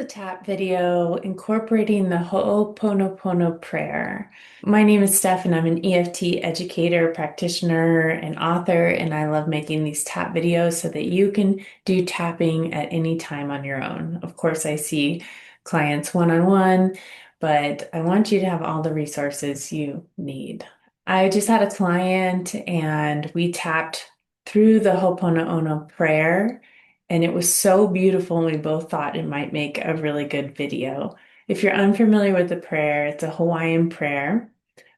a tap video incorporating the Ho'oponopono prayer. My name is Steph, and I'm an EFT educator, practitioner, and author, and I love making these tap videos so that you can do tapping at any time on your own. Of course, I see clients one-on-one, but I want you to have all the resources you need. I just had a client, and we tapped through the Ho'oponopono prayer. And it was so beautiful, and we both thought it might make a really good video. If you're unfamiliar with the prayer, it's a Hawaiian prayer.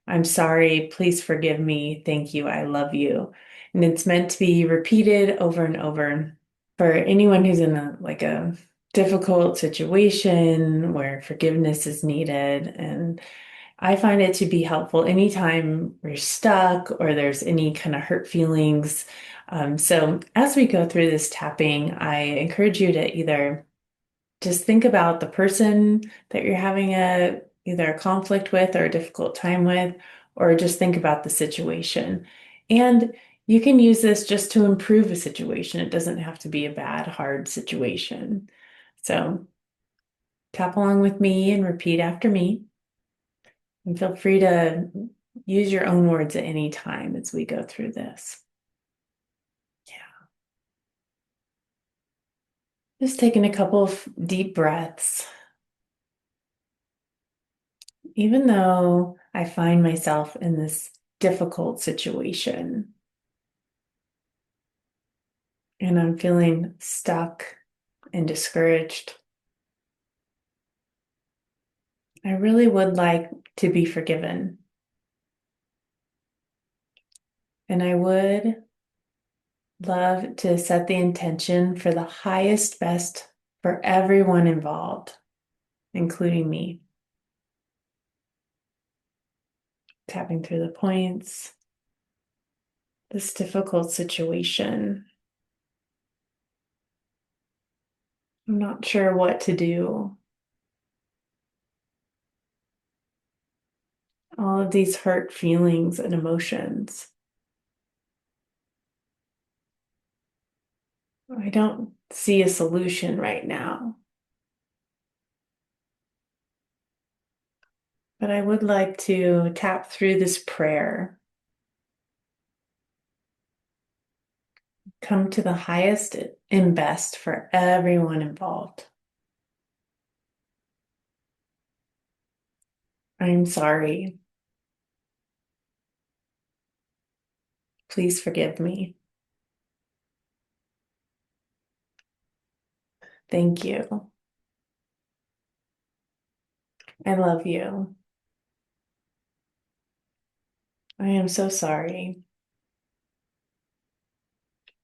I'm sorry, please forgive me, thank you, I love you. And it's meant to be repeated over and over for anyone who's in a difficult situation where forgiveness is needed. And I find it to be helpful anytime we're stuck or there's any kind of hurt feelings. So as we go through this tapping, I encourage you to either just think about the person that you're having either a conflict with or a difficult time with, or just think about the situation. And you can use this just to improve a situation. It doesn't have to be a bad, hard situation. So tap along with me and repeat after me. And feel free to use your own words at any time as we go through this. Yeah. Just taking a couple of deep breaths. Even though I find myself in this difficult situation and I'm feeling stuck and discouraged, I really would like to be forgiven. And I would love to set the intention for the highest best for everyone involved, including me. Tapping through the points, this difficult situation. I'm not sure what to do. All of these hurt feelings and emotions. I don't see a solution right now, but I would like to tap through this prayer, come to the highest and best for everyone involved. I'm sorry. Please forgive me. Thank you. I love you. I am so sorry.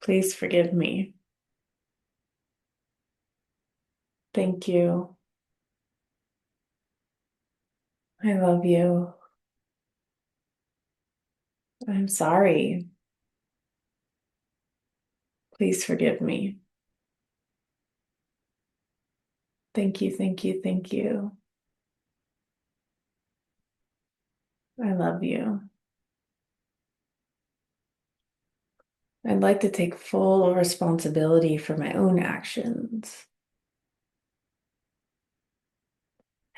Please forgive me. Thank you. I love you. I'm sorry. Please forgive me. Thank you, thank you, thank you. I love you. I'd like to take full responsibility for my own actions.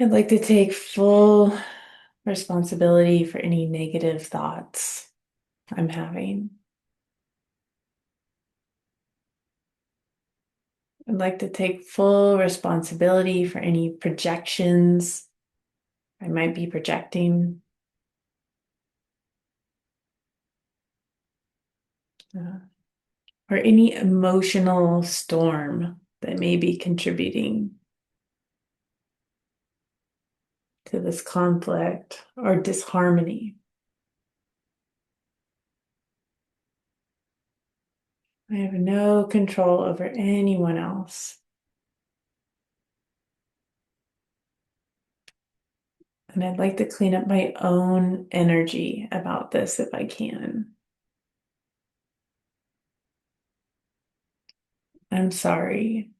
I'd like to take full responsibility for any negative thoughts I'm having. I'd like to take full responsibility for any projections I might be projecting. uh, or any emotional storm that may be contributing to this conflict or disharmony. I have no control over anyone else. And I'd like to clean up my own energy about this if I can. I'm sorry.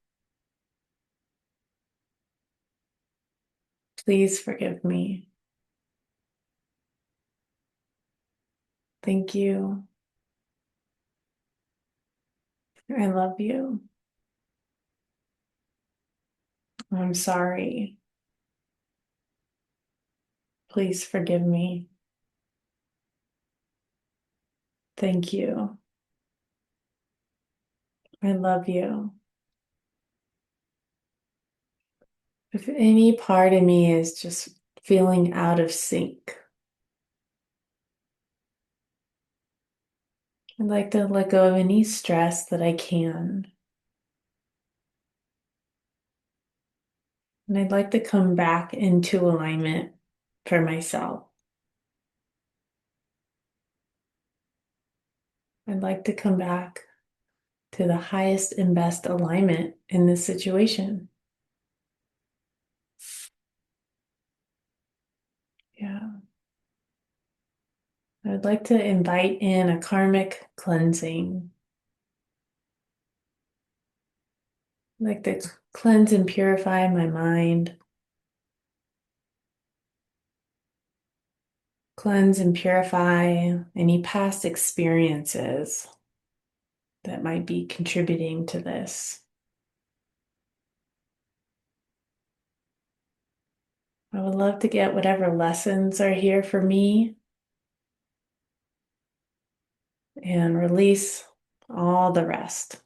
Please forgive me. Thank you. I love you. I'm sorry. Please forgive me. Thank you. I love you. If any part of me is just feeling out of sync, I'd like to let go of any stress that I can. And I'd like to come back into alignment for myself. I'd like to come back to the highest and best alignment in this situation. Yeah. I would like to invite in a karmic cleansing. I'd like to cleanse and purify my mind, cleanse and purify any past experiences that might be contributing to this. I would love to get whatever lessons are here for me and release all the rest.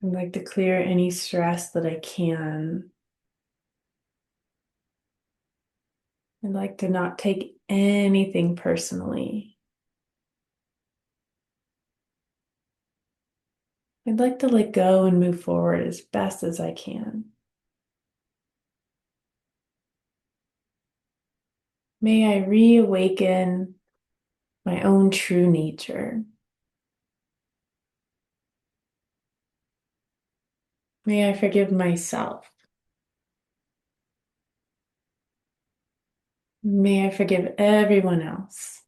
I'd like to clear any stress that I can. I'd like to not take anything personally. I'd like to let go and move forward as best as I can. May I reawaken my own true nature. May I forgive myself. May I forgive everyone else.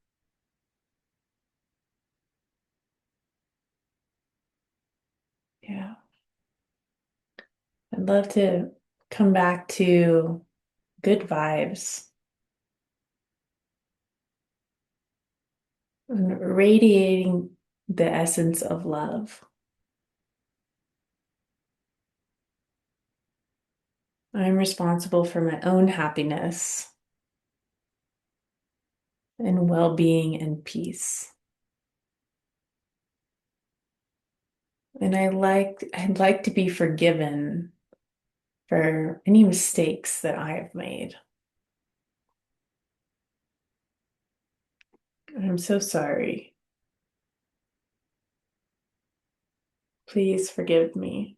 Yeah. I'd love to come back to good vibes and radiating the essence of love. I'm responsible for my own happiness and well-being and peace. And I'd like to be forgiven for any mistakes that I have made. I'm so sorry. Please forgive me.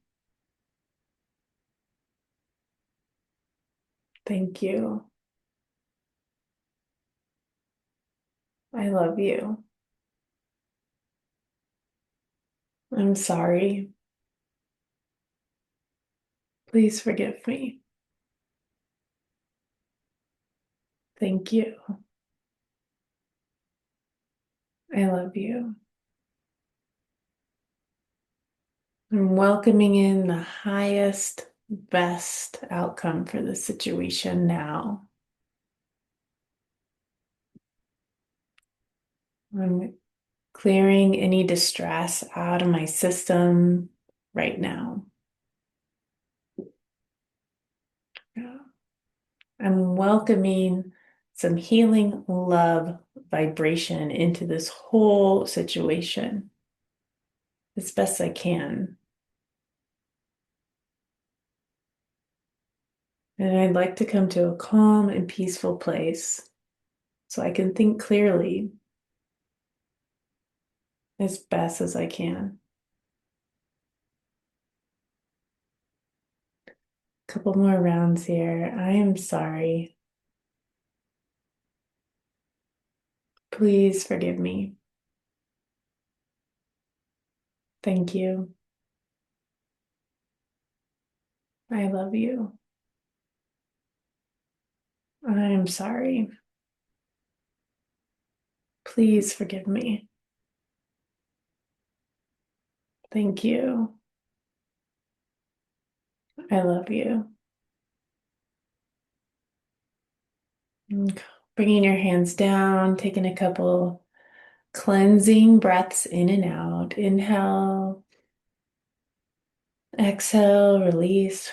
Thank you. I love you. I'm sorry. Please forgive me. Thank you. I love you. I'm welcoming in the highest, best outcome for the situation now. I'm clearing any distress out of my system right now. Yeah. I'm welcoming some healing love vibration into this whole situation as best I can. And I'd like to come to a calm and peaceful place so I can think clearly as best as I can. Couple more rounds here. I am sorry. Please forgive me. Thank you. I love you. I am sorry. Please forgive me. Thank you. I love you. And bringing your hands down, taking a couple cleansing breaths in and out. Inhale Exhale, release.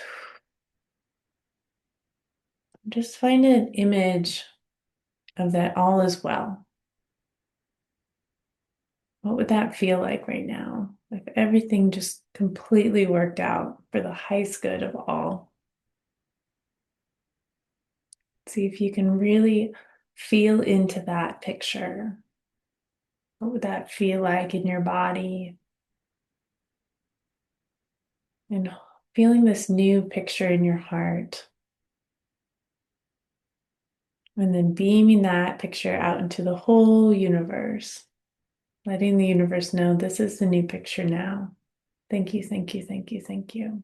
Just find an image of that all is well. What would that feel like right now? If everything just completely worked out for the highest good of all. See if you can really feel into that picture. What would that feel like in your body? And feeling this new picture in your heart. And then beaming that picture out into the whole universe. Letting the universe know this is the new picture now. Thank you, thank you, thank you, thank you.